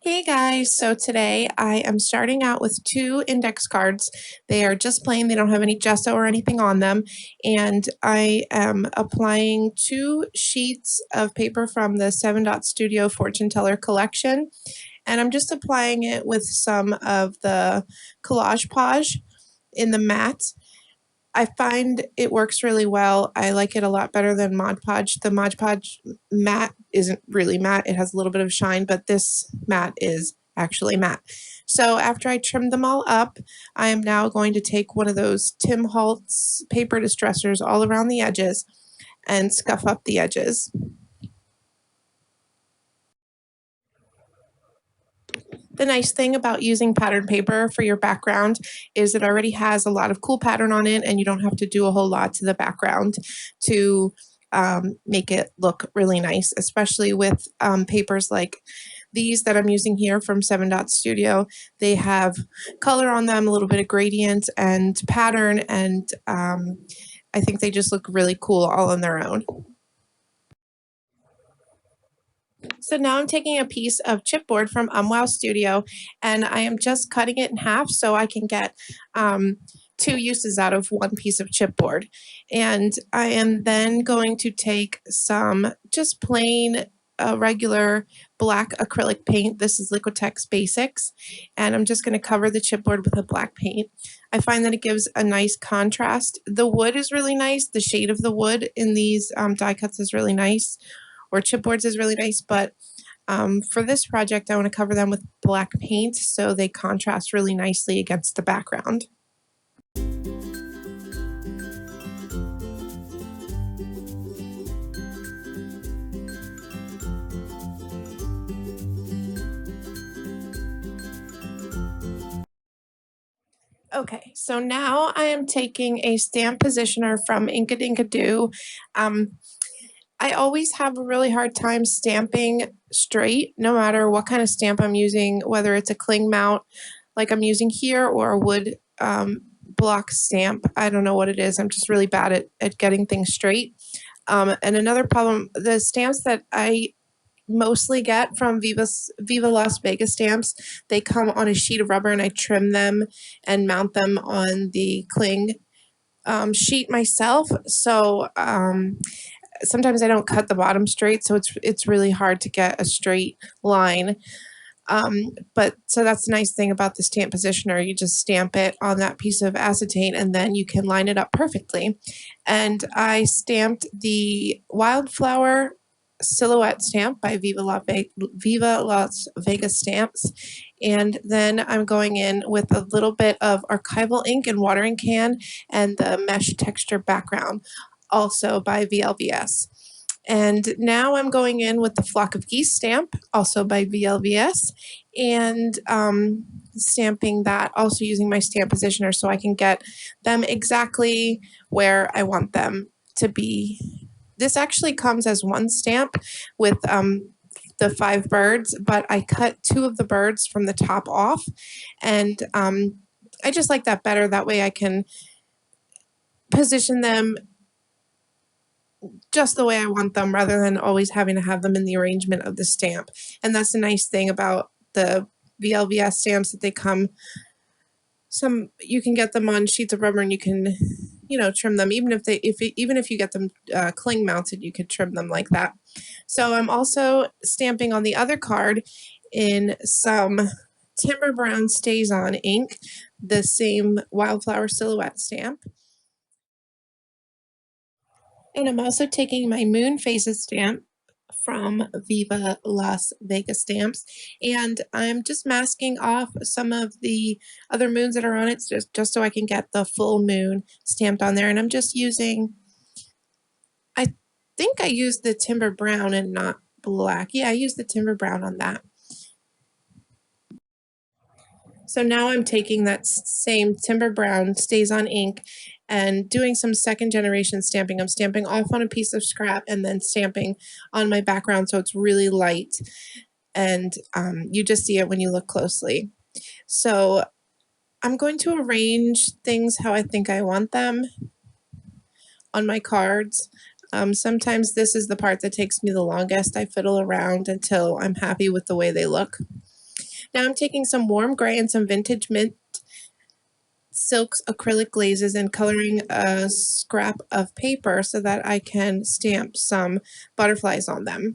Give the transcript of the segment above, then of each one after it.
Hey guys, so today I am starting out with two index cards. They are just plain, they don't have any gesso or anything on them. And I am applying two sheets of paper from the UmWowStudio Fortune Teller collection. And I'm just applying it with some of the Collage Podge in the matte. I find it works really well. I like it a lot better than Mod Podge. The Mod Podge matte isn't really matte. It has a little bit of shine, but this matte is actually matte. So after I trim them all up, I am now going to take one of those Tim Holtz paper distressors all around the edges and scuff up the edges. The nice thing about using pattern paper for your background is it already has a lot of cool pattern on it, and you don't have to do a whole lot to the background to make it look really nice, especially with papers like these that I'm using here from UmWowStudio. They have color on them, a little bit of gradient and pattern, and I think they just look really cool all on their own. So now I'm taking a piece of chipboard from UmWowStudio, and I am just cutting it in half so I can get two uses out of one piece of chipboard. And I am then going to take some just plain regular black acrylic paint. This is Liquitex Basics, and I'm just going to cover the chipboard with a black paint. I find that it gives a nice contrast. The wood is really nice. The shade of the wood in these die cuts is really nice, or chipboards is really nice, but for this project I want to cover them with black paint so they contrast really nicely against the background. Okay, so now I am taking a stamp positioner from Inkadinkado. I always have a really hard time stamping straight, no matter what kind of stamp I'm using, whether it's a cling mount like I'm using here or a wood block stamp. I don't know what it is. I'm just really bad at getting things straight. And another problem, the stamps that I mostly get from Viva Las Vegas Stamps, they come on a sheet of rubber and I trim them and mount them on the cling sheet myself. So sometimes I don't cut the bottom straight, so it's really hard to get a straight line. But so that's the nice thing about the stamp positioner. You just stamp it on that piece of acetate and then you can line it up perfectly. And I stamped the Wildflower Silhouette stamp by Viva Las Vegas Stamps. And then I'm going in with a little bit of archival ink and watering can and the mesh texture background, also by VLVS. And now I'm going in with the Flock of Geese stamp, also by VLVS, and stamping that, also using my stamp positioner so I can get them exactly where I want them to be. This actually comes as one stamp with the 5 birds, but I cut 2 of the birds from the top off, and I just like that better. That way I can position them just the way I want them rather than always having to have them in the arrangement of the stamp. And that's the nice thing about the VLVS stamps, that they come you can get them on sheets of rubber and you can, you know, trim them. Even if you get them cling mounted, you could trim them like that. So I'm also stamping on the other card in some Timber Brown Stays On ink, the same Wildflower Silhouette stamp. And I'm also taking my Moon Phases stamp from Viva Las Vegas Stamps, and I'm just masking off some of the other moons that are on it, just so I can get the full moon stamped on there. And I'm just using, I think I used the Timber Brown and not black. Yeah, I used the Timber Brown on that. So now I'm taking that same Timber Brown Stays On ink and doing some second generation stamping. I'm stamping off on a piece of scrap and then stamping on my background so it's really light, and you just see it when you look closely. So I'm going to arrange things how I think I want them on my cards. Sometimes this is the part that takes me the longest. I fiddle around until I'm happy with the way they look. Now I'm taking some warm gray and some vintage mint silks acrylic glazes and coloring a scrap of paper so that I can stamp some butterflies on them.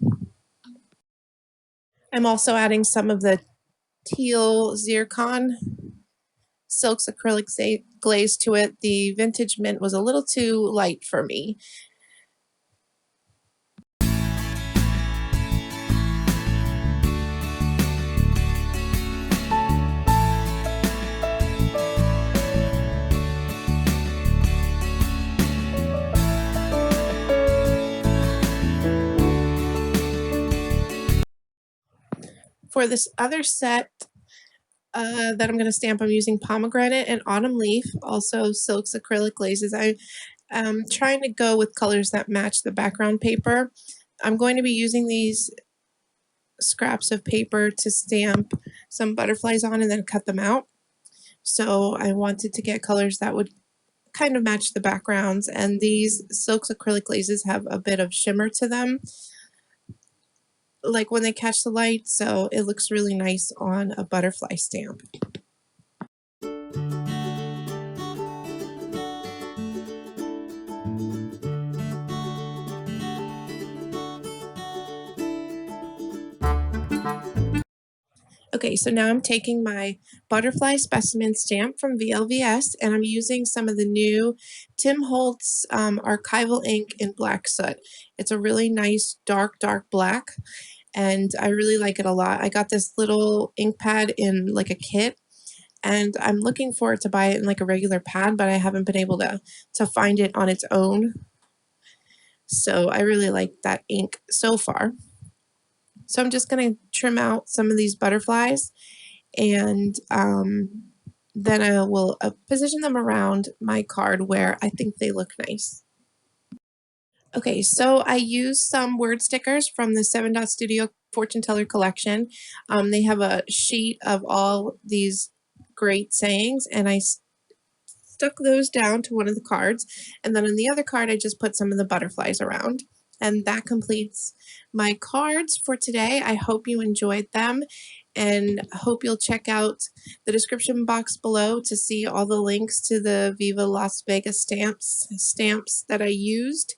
I'm also adding some of the teal zircon silks acrylic glaze to it. The vintage mint was a little too light for me. For this other set that I'm going to stamp, I'm using pomegranate and autumn leaf, also silks acrylic glazes. I'm trying to go with colors that match the background paper. I'm going to be using these scraps of paper to stamp some butterflies on and then cut them out. So I wanted to get colors that would kind of match the backgrounds, and these silks acrylic glazes have a bit of shimmer to them, like when they catch the light, so it looks really nice on a butterfly stamp. Okay, so now I'm taking my butterfly specimen stamp from VLVS, and I'm using some of the new Tim Holtz archival ink in black soot. It's a really nice dark black, and I really like it a lot. I got this little ink pad in like a kit, and I'm looking forward to buy it in like a regular pad, but I haven't been able to find it on its own. So I really like that ink so far. So I'm just going to trim out some of these butterflies, and then I will position them around my card where I think they look nice. Okay, so I used some word stickers from the 7.Studio Fortune Teller collection. They have a sheet of all these great sayings, and I stuck those down to one of the cards, and then on the other card I just put some of the butterflies around. And that completes my cards for today. I hope you enjoyed them, and hope you'll check out the description box below to see all the links to the Viva Las Vegas stamps that I used.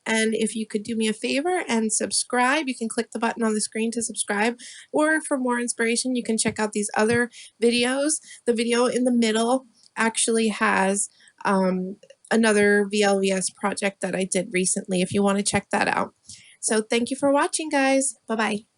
And if you could do me a favor and subscribe, you can click the button on the screen to subscribe, or for more inspiration you can check out these other videos. The video in the middle actually has another VLVS project that I did recently if you want to check that out. So thank you for watching, guys. Bye-bye.